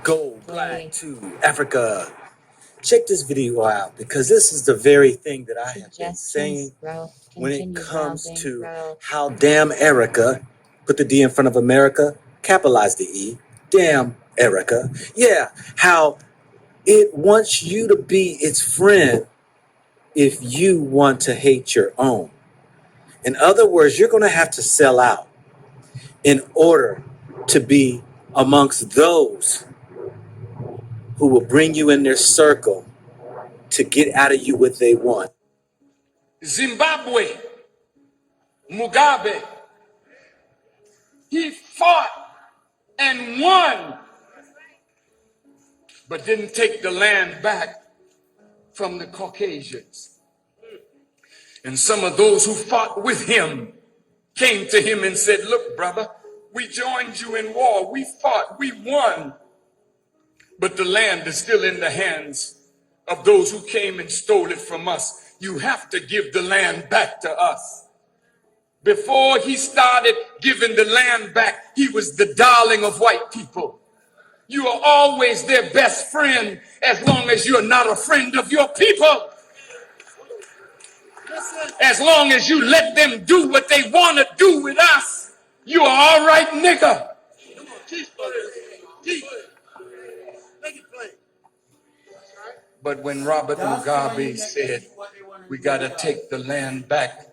Go black to Africa. Check this video out because this is the very thing that I have been saying when it comes to how damn Erica, put the D in front of America, capitalize the E, damn Erica. Yeah, how it wants you to be its friend if you want to hate your own. In other words, you're going to have to sell out in order to be amongst those who will bring you in their circle to get out of you what they want. Zimbabwe, Mugabe, he fought and won, but didn't take the land back from the Caucasians. And some of those who fought with him came to him and said, look, brother, we joined you in war. We fought, we won, but the land is still in the hands of those who came and stole it from us. You have to give the land back to us. Before he started giving the land back, he was the darling of white people. You are always their best friend as long as you're not a friend of your people. As long as you let them do what they want to do with us, you are all right, nigga. But when Robert Mugabe said, we got to take the land back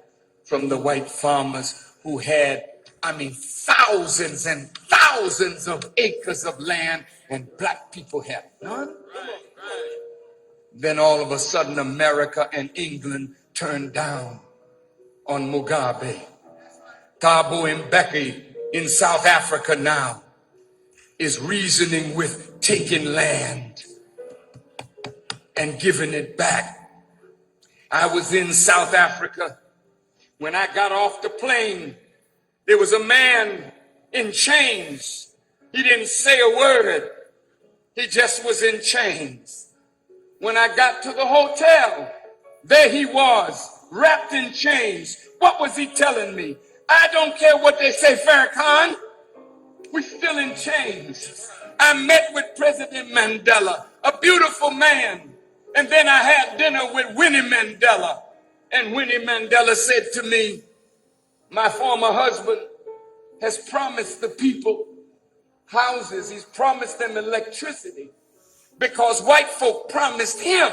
from the white farmers who had, thousands and thousands of acres of land and black people had none. Then all of a sudden America and England turned down on Mugabe. Thabo Mbeki in South Africa now is reasoning with taking land and giving it back. I was in South Africa. When I got off the plane, there was a man in chains. He didn't say a word. He just was in chains. When I got to the hotel, there he was, wrapped in chains. What was he telling me? I don't care what they say, Farrakhan. We're still in chains. I met with President Mandela, a beautiful man. And then I had dinner with Winnie Mandela. And Winnie Mandela said to me, my former husband has promised the people houses. He's promised them electricity because white folk promised him.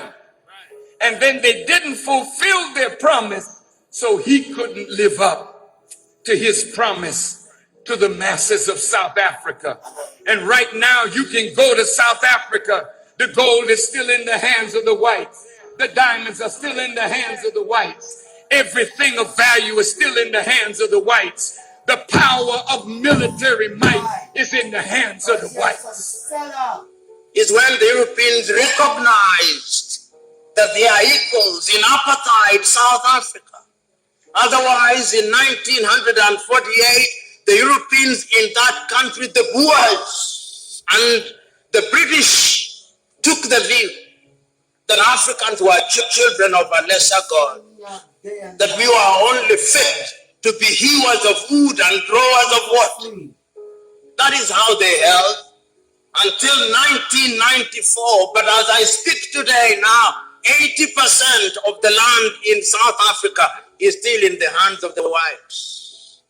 And then they didn't fulfill their promise, so he couldn't live up to his promise to the masses of South Africa. And right now you can go to South Africa. The gold is still in the hands of the whites. The diamonds are still in the hands of the whites. Everything of value is still in the hands of the whites. The power of military might is in the hands of the whites. Is when the Europeans recognized that they are equals in apartheid South Africa. Otherwise, in 1948, the Europeans in that country, the Boers and the British took the view that Africans were children of a lesser God, that we were only fit to be hewers of wood and drawers of wood. That is how they held until 1994. But as I speak today now, 80% of the land in South Africa is still in the hands of the whites.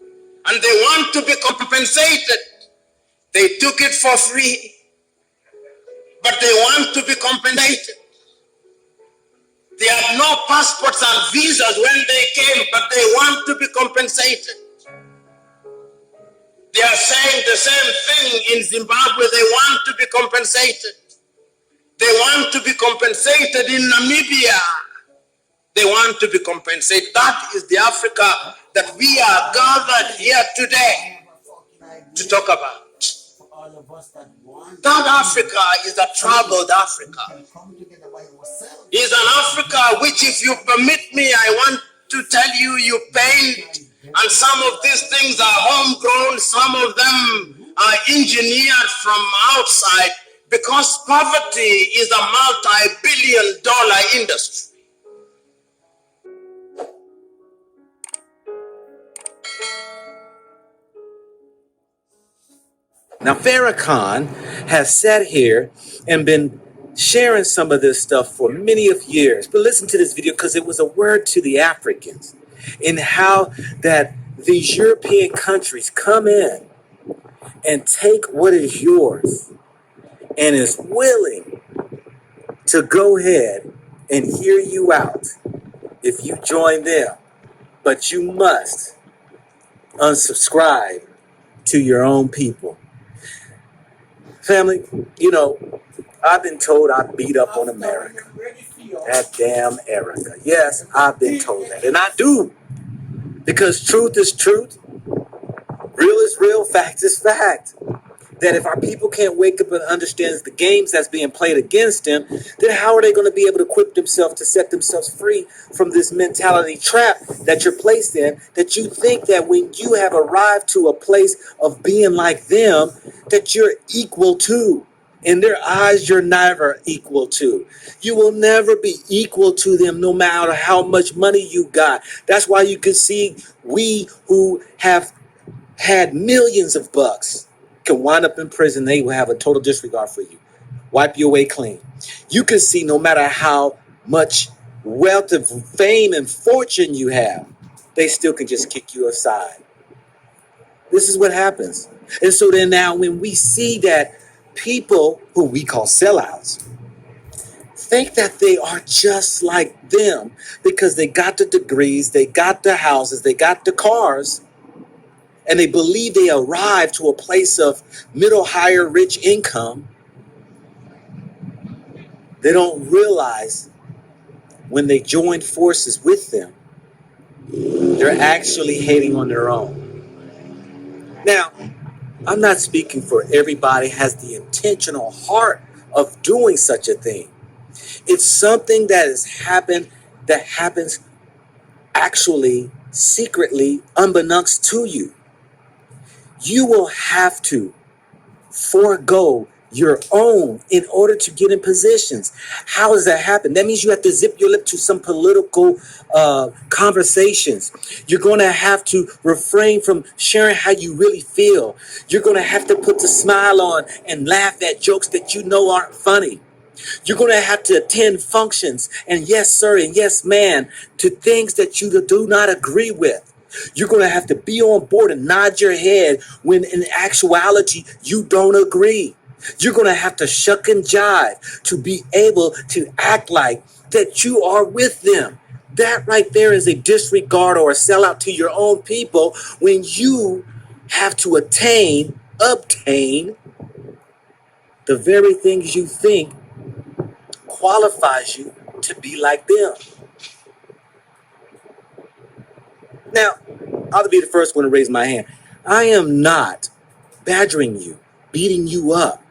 And they want to be compensated. They took it for free, but they want to be compensated. They had no passports and visas when they came, but they want to be compensated. They are saying the same thing in Zimbabwe. They want to be compensated. They want to be compensated in Namibia. They want to be compensated. That is the Africa that we are gathered here today to talk about. That Africa is a troubled Africa. Is an Africa which, if you permit me, I want to tell you, you paint, and some of these things are homegrown, some of them are engineered from outside, because poverty is a multi-billion-dollar industry. Now, Farrakhan has sat here and been sharing some of this stuff for many of years. But listen to this video because it was a word to the Africans in how that these European countries come in and take what is yours and is willing to go ahead and hear you out if you join them. But you must unsubscribe to your own people. Family, you know, I've been told I beat up on America. That damn Erica. Yes, I've been told that. And I do. Because truth is truth. Real is real. Fact is fact. That if our people can't wake up and understand the games that's being played against them, then how are they going to be able to equip themselves to set themselves free from this mentality trap that you're placed in, that you think that when you have arrived to a place of being like them, that you're equal to. In their eyes, you're never equal to. You will never be equal to them no matter how much money you got. That's why you can see we who have had millions of bucks can wind up in prison. They will have a total disregard for you. Wipe you away clean. You can see no matter how much wealth and fame and fortune you have, they still can just kick you aside. This is what happens. And so then now when we see that people who we call sellouts think that they are just like them because they got the degrees, they got the houses, they got the cars, and they believe they arrived to a place of middle, higher, rich income, they don't realize when they join forces with them, they're actually hating on their own. Now, I'm not speaking for everybody has the intentional heart of doing such a thing. It's something that happens actually secretly, unbeknownst to you. You will have to forego your own in order to get in positions. How does that happen? That means you have to zip your lip to some political conversations. You're going to have to refrain from sharing how you really feel. You're going to have to put the smile on and laugh at jokes that you know aren't funny. You're going to have to attend functions and yes, sir, and yes, ma'am, to things that you do not agree with. You're going to have to be on board and nod your head when in actuality you don't agree. You're going to have to shuck and jive to be able to act like that you are with them. That right there is a disregard or a sellout to your own people when you have to obtain the very things you think qualifies you to be like them. Now, I'll be the first one to raise my hand. I am not badgering you, beating you up.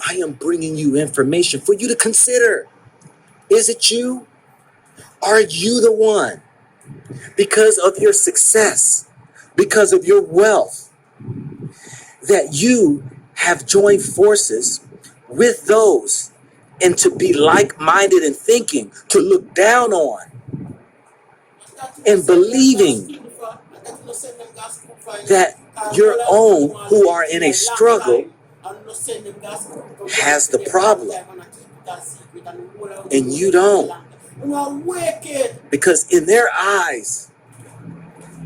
I am bringing you information for you to consider. Is it you? Are you the one? Because of your success, because of your wealth, that you have joined forces with those and to be like-minded in thinking, to look down on and believing that your own who are in a struggle has the problem and you don't. Because in their eyes,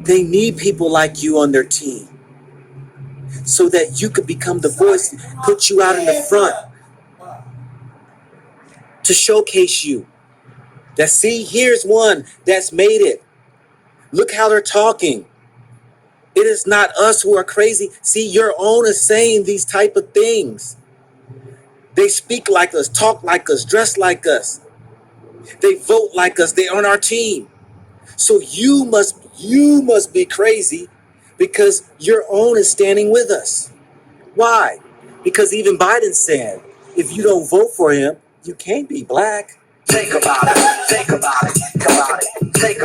they need people like you on their team so that you could become the voice, put you out in the front to showcase you. That see, here's one that's made it. Look how they're talking. It is not us who are crazy. See, your own is saying these type of things. They speak like us, talk like us, dress like us. They vote like us. They're on our team. So you must be crazy because your own is standing with us. Why? Because even Biden said, if you don't vote for him, you can't be black. Think about it. Think about it. Think about it. Think